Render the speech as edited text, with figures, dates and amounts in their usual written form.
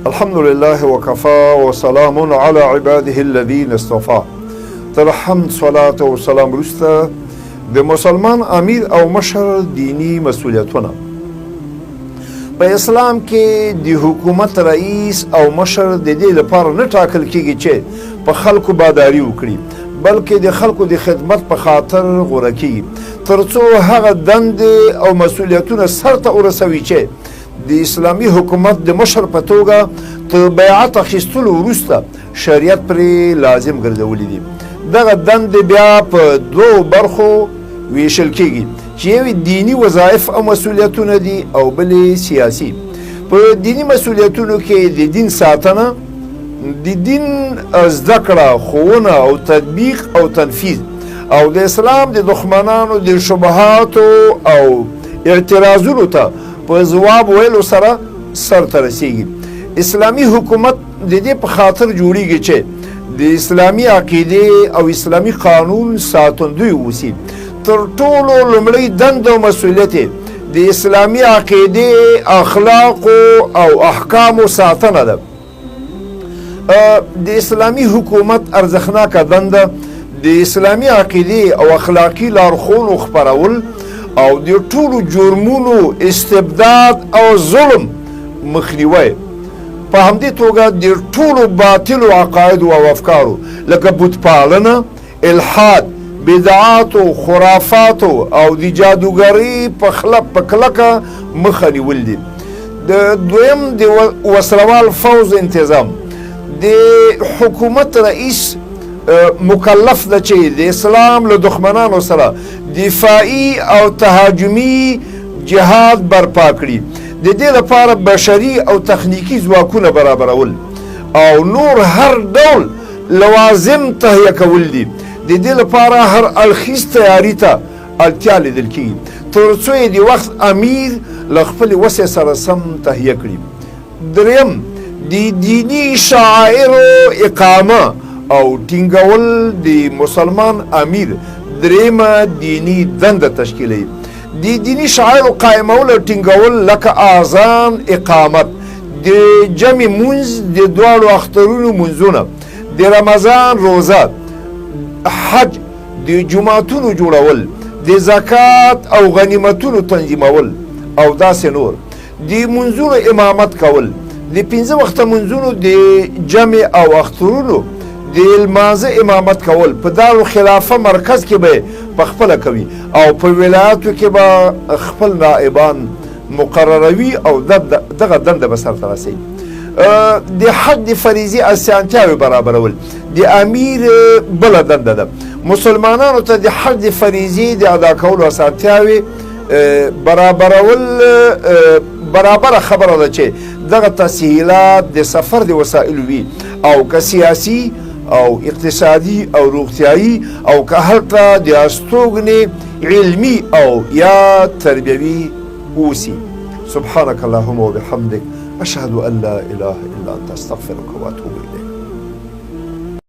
الحمد لله وكفى وسلام على عباده الذين اصطفى. تر حمد صلاة و سلام رسته د مسلمان امیر او مشر دینی مسؤلیتونه. په اسلام کې د حکومت رئیس او مشر د دې لپاره نه ټاکل کیږي چې په خلکو باداری وکړي، بلکې د خلکو د خدمت په خاطر غوره کیږي، ترڅو هغه دندې او مسؤلیتونه سرته ورسوي چې د اسلامي حکومت د مشر په توګه تر بیعت اخیستلو وروسته شریعت پرې لازم ګرځولي دي. دغه دندې بیا په دوو برخو ویشل کیږي چې یو دینی وظایف او مسؤلیتونه دي او بلې سیاسي. په دینی مسؤلیتونو کې د دین ساتنه، د دین زده کړه، ښوونه او تطبیق او تنفیذ، او د اسلام د دښمنانو د شبهاتو او اعتراضونو ته په ځواب ویلو سره سرته رسیږي. اسلامي حکومت د دې په خاطر جوړیږي چې د اسلامي عقیدې او اسلامي قانون ساتندوی اوسي. تر ټولو لومړی دنده او مسؤلیت د اسلامي عقیدې، اخلاقو او احکامو ساتنه ده. د اسلامي حکومت ارزښتناکه دنده د اسلامي عقیدې او اخلاقي لارښوونو خپرول او د ټولو جرمونو، استبداد او ظلم مخنیوی. په همدې توګه د ټولو باطلو عقایدو او افکارو لکه بتپالنه، الحاد، بدعاتو، خرافاتو او د جادوګرۍ په کلکه مخه نیول دي. دویم د وسلوال فوز انتظام. د حکومت رئیس مکلف ده چې د اسلام له دښمنانو سره دفاعي او تهاجمي جهاد برپا کړي. د دې لپاره بشري او تخنیکي ځواکونه برابرول او نور هر ډول لوازم تهیه کول دي. د دې لپاره هر اړخیز تیاري ته اړتیا لیدل کېږي تر څو یې د وخت امیر له خپلې وسې سره سم تهیه کړي. دریم د دیني شعائرو اقامه او ټینګول د مسلمان امیر دریمه دینی دنده تشکیلوي. د دینی شعائرو قائمول او ټینګول لکه اذان، اقامت، د جمع مونځ، د دواړو اخترونو مونځونه، د رمضان روزه، حج، د جماعتونو جوړول، د زکات او غنیمتونو تنظیمول او داسې نور. د مونځونو امامت کول، د 5 وخته مونځونو د جمع او اخترونو د لمانځه امامت کول په دارالخلافه مرکز کې به پخپله کوي او په ولایاتو کې به خپل نائبان مقرروي او دغه دنده به سرته رسوي. د حج د فریضې اسانتیاوې برابرول د امیر بله دنده ده. مسلمانانو ته د حج د فریضې د ادا کولو اسانتیاوې برابره خبره ده چې دغه تسهیلات د سفر د وسایلو وي او که سیاسي او اقتصادي او روغتیایي او که هلته د استوګنې علمي او یا تربیوي اوسي. سبحانك اللهم وبحمدك أشهد أن لا إله إلا أنت أستغفرك وأتوب إليك.